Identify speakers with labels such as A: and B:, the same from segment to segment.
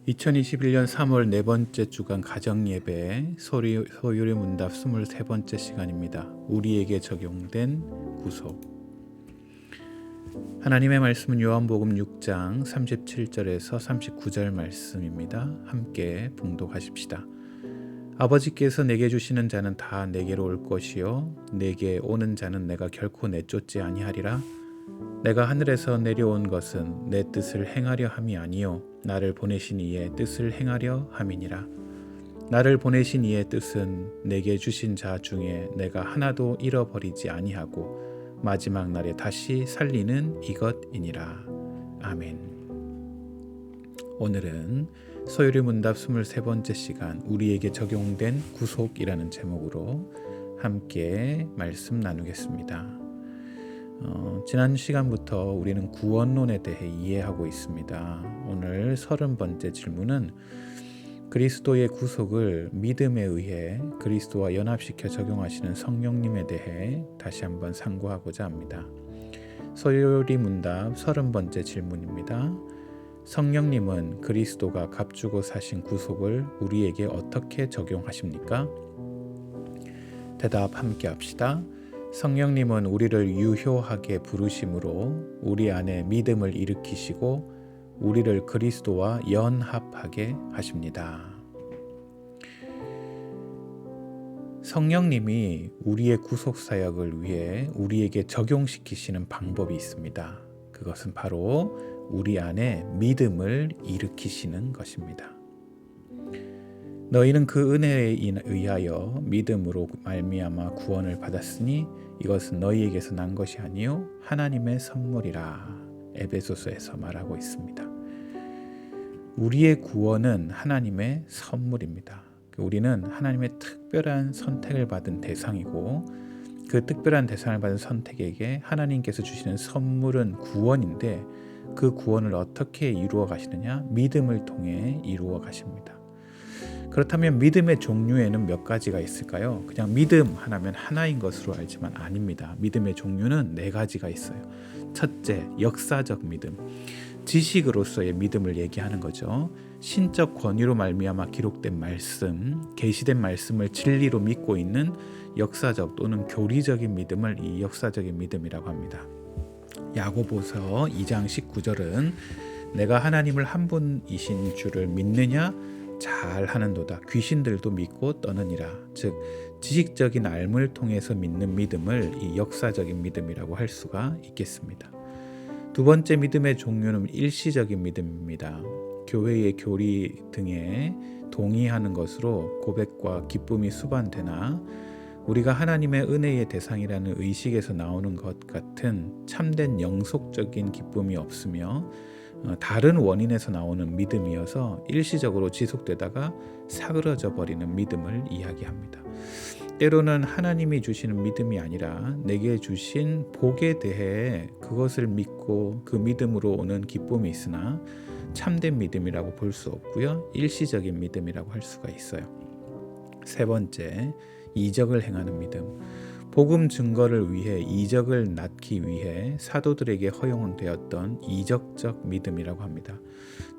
A: 2021년 3월 네 번째 주간 가정예배 소요리 문답 23번째 시간입니다. 우리에게 적용된 구속. 하나님의 말씀은 요한복음 6장 37절에서 39절 말씀입니다. 함께 봉독하십시다. 아버지께서 내게 주시는 자는 다 내게로 올 것이요 내게 오는 자는 내가 결코 내쫓지 아니하리라. 내가 하늘에서 내려온 것은 내 뜻을 행하려 함이 아니요 나를 보내신 이의 뜻을 행하려 함이니라. 나를 보내신 이의 뜻은 내게 주신 자 중에 내가 하나도 잃어버리지 아니하고 마지막 날에 다시 살리는 이것이니라. 아멘. 오늘은 소요리 문답 23번째 시간 우리에게 적용된 구속이라는 제목으로 함께 말씀 나누겠습니다. 지난 시간부터 우리는 구원론에 대해 이해하고 있습니다. 오늘 30번째 질문은 그리스도의 구속을 믿음에 의해 그리스도와 연합시켜 적용하시는 성령님에 대해 다시 한번 상고하고자 합니다. 소요리 문답 30번째 질문입니다. 성령님은 그리스도가 값주고 사신 구속을 우리에게 어떻게 적용하십니까? 대답 함께 합시다. 성령님은 우리를 유효하게 부르심으로 우리 안에 믿음을 일으키시고 우리를 그리스도와 연합하게 하십니다. 성령님이 우리의 구속 사역을 위해 우리에게 적용시키시는 방법이 있습니다. 그것은 바로 우리 안에 믿음을 일으키시는 것입니다. 너희는 그 은혜에 의하여 믿음으로 말미암아 구원을 받았으니 이것은 너희에게서 난 것이 아니요 하나님의 선물이라. 에베소서에서 말하고 있습니다. 우리의 구원은 하나님의 선물입니다. 우리는 하나님의 특별한 선택을 받은 대상이고 그 특별한 대상을 받은 선택에게 하나님께서 주시는 선물은 구원인데 그 구원을 어떻게 이루어 가시느냐? 믿음을 통해 이루어 가십니다. 그렇다면 믿음의 종류에는 몇 가지가 있을까요? 그냥 믿음 하나면 하나인 것으로 알지만 아닙니다. 믿음의 종류는 4가지가 있어요. 첫째, 역사적 믿음. 지식으로서의 믿음을 얘기하는 거죠. 신적 권위로 말미암아 기록된 말씀, 계시된 말씀을 진리로 믿고 있는 역사적 또는 교리적인 믿음을 이 역사적인 믿음이라고 합니다. 야고보서 2장 19절은 내가 하나님을 한 분이신 줄을 믿느냐? 잘 하는도다. 귀신들도 믿고 떠느니라. 즉 지식적인 알물 통해서 믿는 믿음을 이 역사적인 믿음이라고 할 수가 있겠습니다. 두 번째 믿음의 종류는 일시적인 믿음입니다. 교회의 교리 등에 동의하는 것으로 고백과 기쁨이 수반되나 우리가 하나님의 은혜의 대상이라는 의식에서 나오는 것 같은 참된 영속적인 기쁨이 없으며 다른 원인에서 나오는 믿음이어서 일시적으로 지속되다가 사그러져 버리는 믿음을 이야기합니다. 때로는 하나님이 주시는 믿음이 아니라 내게 주신 복에 대해 그것을 믿고 그 믿음으로 오는 기쁨이 있으나 참된 믿음이라고 볼 수 없고요. 일시적인 믿음이라고 할 수가 있어요. 세 번째, 이적을 행하는 믿음. 복음 증거를 위해 이적을 낳기 위해 사도들에게 허용되었던 이적적 믿음이라고 합니다.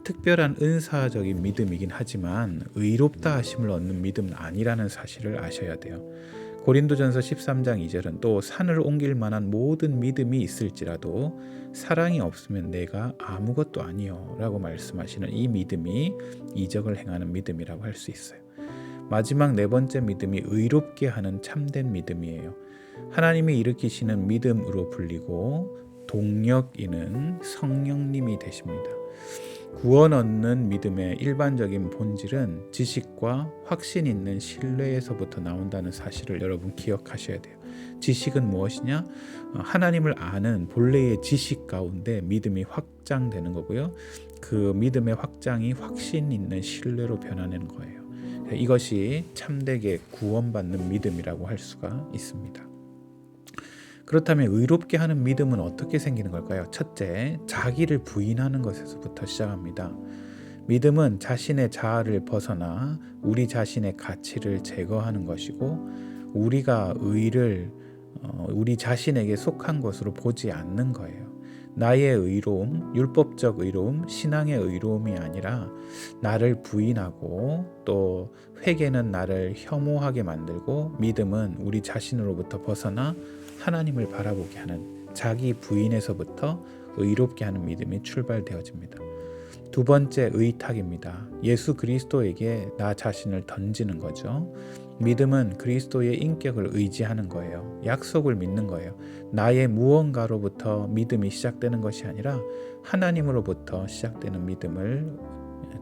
A: 특별한 은사적인 믿음이긴 하지만 의롭다 하심을 얻는 믿음은 아니라는 사실을 아셔야 돼요. 고린도전서 13장 2절은 또 산을 옮길 만한 모든 믿음이 있을지라도 사랑이 없으면 내가 아무것도 아니요 라고 말씀하시는 이 믿음이 이적을 행하는 믿음이라고 할 수 있어요. 마지막 4번째 믿음이 의롭게 하는 참된 믿음이에요. 하나님이 일으키시는 믿음으로 불리고 동력이는 성령님이 되십니다. 구원 얻는 믿음의 일반적인 본질은 지식과 확신 있는 신뢰에서부터 나온다는 사실을 여러분 기억하셔야 돼요. 지식은 무엇이냐? 하나님을 아는 본래의 지식 가운데 믿음이 확장되는 거고요. 그 믿음의 확장이 확신 있는 신뢰로 변하는 거예요. 이것이 참되게 구원받는 믿음이라고 할 수가 있습니다. 그렇다면 의롭게 하는 믿음은 어떻게 생기는 걸까요? 첫째, 자기를 부인하는 것에서부터 시작합니다. 믿음은 자신의 자아를 벗어나 우리 자신의 가치를 제거하는 것이고 우리가 의를 우리 자신에게 속한 것으로 보지 않는 거예요. 나의 의로움, 율법적 의로움, 신앙의 의로움이 아니라 나를 부인하고 또 회개는 나를 혐오하게 만들고 믿음은 우리 자신으로부터 벗어나 하나님을 바라보게 하는 자기 부인에서부터 의롭게 하는 믿음이 출발되어집니다. 두 번째 의탁입니다. 예수 그리스도에게 나 자신을 던지는 거죠. 믿음은 그리스도의 인격을 의지하는 거예요. 약속을 믿는 거예요. 나의 무언가로부터 믿음이 시작되는 것이 아니라 하나님으로부터 시작되는 믿음을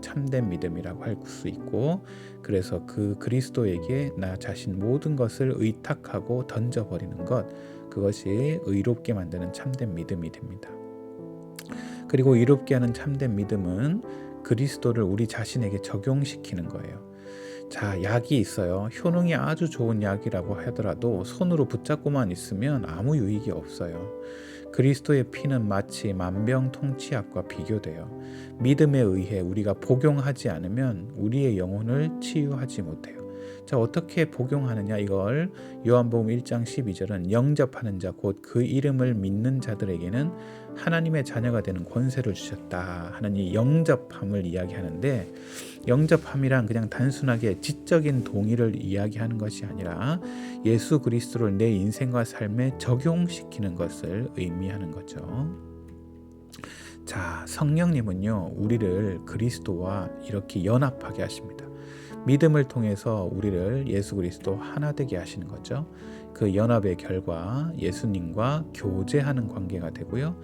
A: 참된 믿음이라고 할 수 있고, 그래서 그 그리스도에게 나 자신 모든 것을 의탁하고 던져버리는 것, 그것이 의롭게 만드는 참된 믿음이 됩니다. 그리고 의롭게 하는 참된 믿음은 그리스도를 우리 자신에게 적용시키는 거예요. 자, 약이 있어요. 효능이 아주 좋은 약이라고 하더라도 손으로 붙잡고만 있으면 아무 유익이 없어요. 그리스도의 피는 마치 만병통치약과 비교돼요. 믿음에 의해 우리가 복용하지 않으면 우리의 영혼을 치유하지 못해요. 자, 어떻게 복용하느냐? 이걸 요한복음 1장 12절은 영접하는 자 곧 그 이름을 믿는 자들에게는 하나님의 자녀가 되는 권세를 주셨다 하는 이 영접함을 이야기하는데, 영접함이란 그냥 단순하게 지적인 동의를 이야기하는 것이 아니라 예수 그리스도를 내 인생과 삶에 적용시키는 것을 의미하는 거죠. 자, 성령님은요, 우리를 그리스도와 이렇게 연합하게 하십니다. 믿음을 통해서 우리를 예수 그리스도 하나 되게 하시는 거죠. 그 연합의 결과 예수님과 교제하는 관계가 되고요.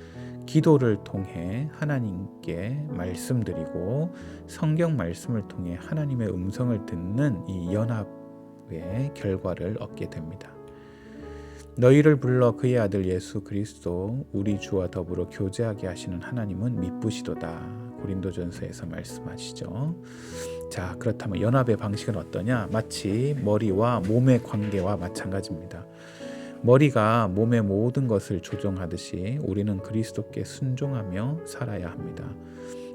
A: 기도를 통해 하나님께 말씀드리고 성경 말씀을 통해 하나님의 음성을 듣는 이 연합의 결과를 얻게 됩니다. 너희를 불러 그의 아들 예수 그리스도 우리 주와 더불어 교제하게 하시는 하나님은 미쁘시도다. 고린도전서에서 말씀하시죠. 자, 그렇다면 연합의 방식은 어떠냐? 마치 머리와 몸의 관계와 마찬가지입니다. 머리가 몸의 모든 것을 조종하듯이 우리는 그리스도께 순종하며 살아야 합니다.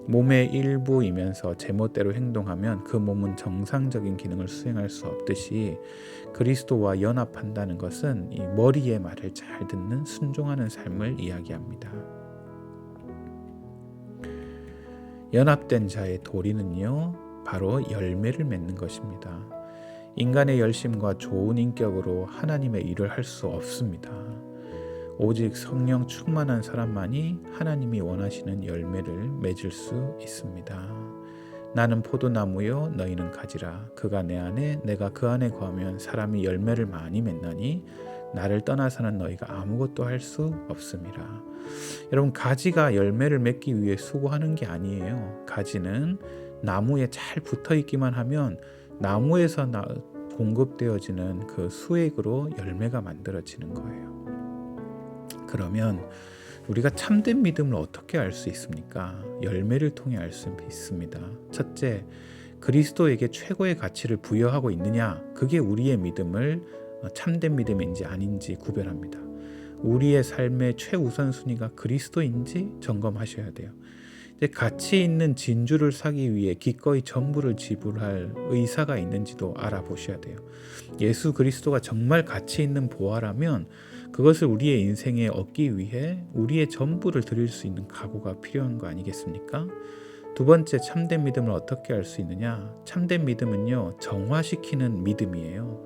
A: 몸의 일부이면서 제멋대로 행동하면 그 몸은 정상적인 기능을 수행할 수 없듯이 그리스도와 연합한다는 것은 이 머리의 말을 잘 듣는 순종하는 삶을 이야기합니다. 연합된 자의 도리는요, 바로 열매를 맺는 것입니다. 인간의 열심과 좋은 인격으로 하나님의 일을 할 수 없습니다. 오직 성령 충만한 사람만이 하나님이 원하시는 열매를 맺을 수 있습니다. 나는 포도나무요 너희는 가지라. 그가 내 안에 내가 그 안에 거하면 사람이 열매를 많이 맺나니 나를 떠나서는 너희가 아무것도 할 수 없음이라. 여러분, 가지가 열매를 맺기 위해 수고하는 게 아니에요. 가지는 나무에 잘 붙어 있기만 하면 나무에서 공급되어지는 그 수액으로 열매가 만들어지는 거예요. 그러면 우리가 참된 믿음을 어떻게 알 수 있습니까? 열매를 통해 알 수 있습니다. 첫째, 그리스도에게 최고의 가치를 부여하고 있느냐? 그게 우리의 믿음을 참된 믿음인지 아닌지 구별합니다. 우리의 삶의 최우선순위가 그리스도인지 점검하셔야 돼요. 가치 있는 진주를 사기 위해 기꺼이 전부를 지불할 의사가 있는지도 알아보셔야 돼요. 예수 그리스도가 정말 가치 있는 보화라면 그것을 우리의 인생에 얻기 위해 우리의 전부를 드릴 수 있는 각오가 필요한 거 아니겠습니까? 두 번째, 참된 믿음을 어떻게 알 수 있느냐? 참된 믿음은요, 정화시키는 믿음이에요.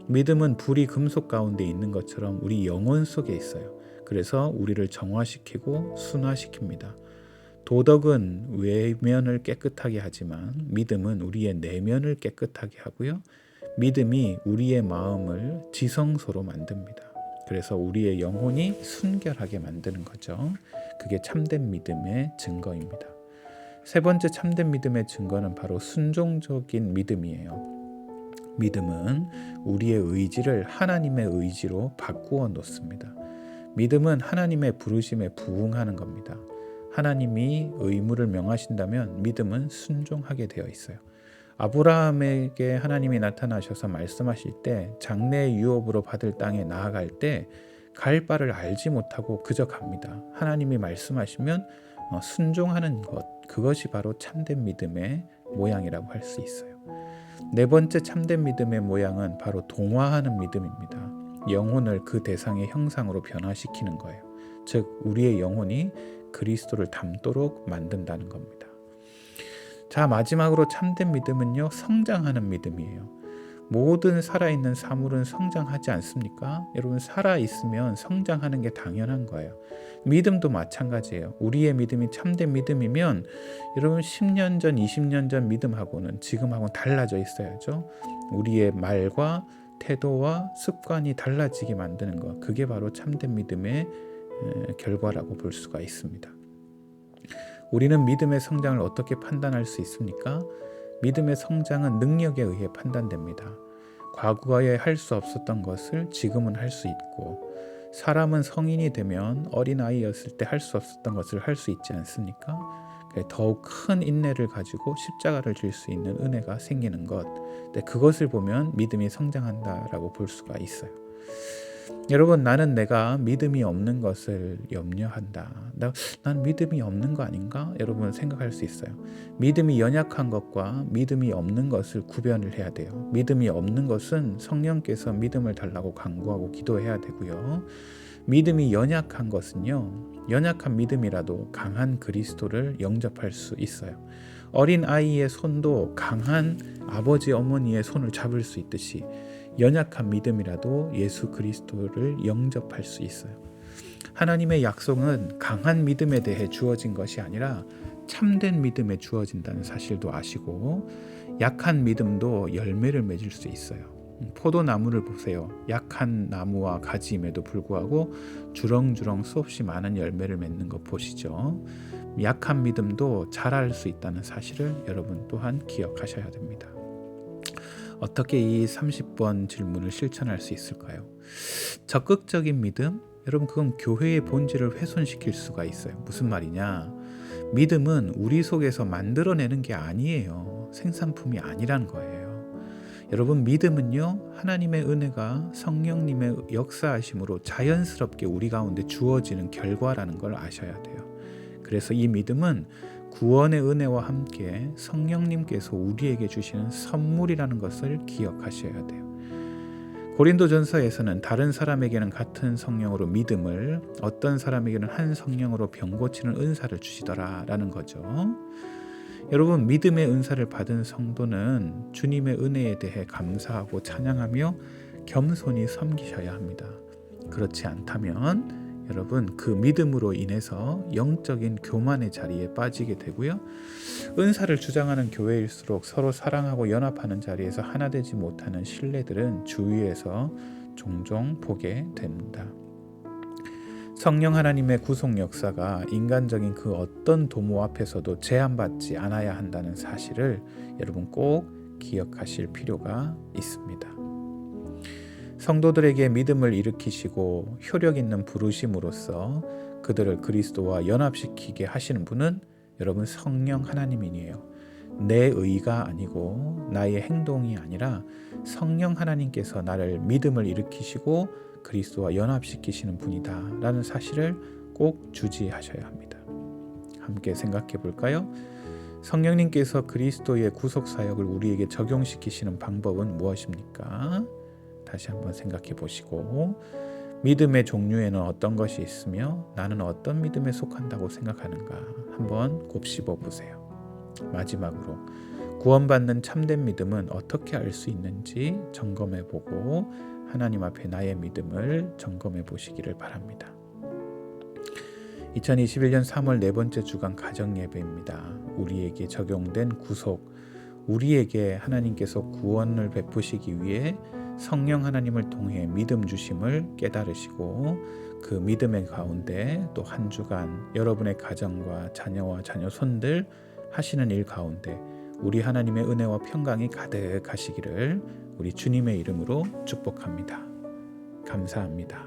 A: 믿음은 불이 금속 가운데 있는 것처럼 우리 영혼 속에 있어요. 그래서 우리를 정화시키고 순화시킵니다. 도덕은 외면을 깨끗하게 하지만 믿음은 우리의 내면을 깨끗하게 하고요. 믿음이 우리의 마음을 지성소로 만듭니다. 그래서 우리의 영혼이 순결하게 만드는 거죠. 그게 참된 믿음의 증거입니다. 세 번째 참된 믿음의 증거는 바로 순종적인 믿음이에요. 믿음은 우리의 의지를 하나님의 의지로 바꾸어 놓습니다. 믿음은 하나님의 부르심에 부응하는 겁니다. 하나님이 의무를 명하신다면 믿음은 순종하게 되어 있어요. 아브라함에게 하나님이 나타나셔서 말씀하실 때 장래의 유업으로 받을 땅에 나아갈 때 갈 바를 알지 못하고 그저 갑니다. 하나님이 말씀하시면 순종하는 것, 그것이 바로 참된 믿음의 모양이라고 할 수 있어요. 네 번째 참된 믿음의 모양은 바로 동화하는 믿음입니다. 영혼을 그 대상의 형상으로 변화시키는 거예요. 즉 우리의 영혼이 그리스도를 닮도록 만든다는 겁니다. 자, 마지막으로 참된 믿음은요, 성장하는 믿음이에요. 모든 살아있는 사물은 성장하지 않습니까? 여러분, 살아있으면 성장하는 게 당연한 거예요. 믿음도 마찬가지예요. 우리의 믿음이 참된 믿음이면 여러분 10년 전, 20년 전 믿음하고는 지금하고는 달라져 있어야죠. 우리의 말과 태도와 습관이 달라지게 만드는 것, 그게 바로 참된 믿음의 결과라고 볼 수가 있습니다. 우리는 믿음의 성장을 어떻게 판단할 수 있습니까? 믿음의 성장은 능력에 의해 판단됩니다. 과거에 할 수 없었던 것을 지금은 할 수 있고, 사람은 성인이 되면 어린아이였을 때 할 수 없었던 것을 할 수 있지 않습니까? 더욱 큰 인내를 가지고 십자가를 질 수 있는 은혜가 생기는 것, 그것을 보면 믿음이 성장한다라고 볼 수가 있어요. 여러분, 나는 내가 믿음이 없는 것을 염려한다. 난 믿음이 없는 거 아닌가? 여러분 생각할 수 있어요. 믿음이 연약한 것과 믿음이 없는 것을 구별을 해야 돼요. 믿음이 없는 것은 성령께서 믿음을 달라고 간구하고 기도해야 되고요. 믿음이 연약한 것은요, 연약한 믿음이라도 강한 그리스도를 영접할 수 있어요. 어린 아이의 손도 강한 아버지 어머니의 손을 잡을 수 있듯이 연약한 믿음이라도 예수 그리스도를 영접할 수 있어요. 하나님의 약속은 강한 믿음에 대해 주어진 것이 아니라 참된 믿음에 주어진다는 사실도 아시고, 약한 믿음도 열매를 맺을 수 있어요. 포도나무를 보세요. 약한 나무와 가지임에도 불구하고 주렁주렁 수없이 많은 열매를 맺는 거 보시죠. 약한 믿음도 자랄 수 있다는 사실을 여러분 또한 기억하셔야 됩니다. 어떻게 이 30번 질문을 실천할 수 있을까요? 적극적인 믿음? 여러분, 그건 교회의 본질을 훼손시킬 수가 있어요. 무슨 말이냐? 믿음은 우리 속에서 만들어내는 게 아니에요. 생산품이 아니란 거예요. 여러분, 믿음은요, 하나님의 은혜가 성령님의 역사하심으로 자연스럽게 우리 가운데 주어지는 결과라는 걸 아셔야 돼요. 그래서 이 믿음은 구원의 은혜와 함께 성령님께서 우리에게 주시는 선물이라는 것을 기억하셔야 돼요. 고린도전서에서는 다른 사람에게는 같은 성령으로 믿음을, 어떤 사람에게는 한 성령으로 병 고치는 은사를 주시더라라는 거죠. 여러분, 믿음의 은사를 받은 성도는 주님의 은혜에 대해 감사하고 찬양하며 겸손히 섬기셔야 합니다. 그렇지 않다면 여러분, 그 믿음으로 인해서 영적인 교만의 자리에 빠지게 되고요. 은사를 주장하는 교회일수록 서로 사랑하고 연합하는 자리에서 하나 되지 못하는 신뢰들은 주위에서 종종 보게 됩니다. 성령 하나님의 구속 역사가 인간적인 그 어떤 도모 앞에서도 제한받지 않아야 한다는 사실을 여러분 꼭 기억하실 필요가 있습니다. 성도들에게 믿음을 일으키시고 효력 있는 부르심으로써 그들을 그리스도와 연합시키게 하시는 분은 여러분 성령 하나님이에요. 내 의가 아니고 나의 행동이 아니라 성령 하나님께서 나를 믿음을 일으키시고 그리스도와 연합시키시는 분이다 라는 사실을 꼭 주지하셔야 합니다. 함께 생각해 볼까요? 성령님께서 그리스도의 구속사역을 우리에게 적용시키시는 방법은 무엇입니까? 다시 한번 생각해 보시고, 믿음의 종류에는 어떤 것이 있으며 나는 어떤 믿음에 속한다고 생각하는가 한번 곱씹어 보세요. 마지막으로 구원받는 참된 믿음은 어떻게 알 수 있는지 점검해 보고 하나님 앞에 나의 믿음을 점검해 보시기를 바랍니다. 2021년 3월 네 번째 주간 가정 예배입니다. 우리에게 적용된 구속, 우리에게 하나님께서 구원을 베푸시기 위해 성령 하나님을 통해 믿음 주심을 깨달으시고 그 믿음의 가운데 또 한 주간 여러분의 가정과 자녀와 자녀 손들 하시는 일 가운데 우리 하나님의 은혜와 평강이 가득하시기를 우리 주님의 이름으로 축복합니다. 감사합니다.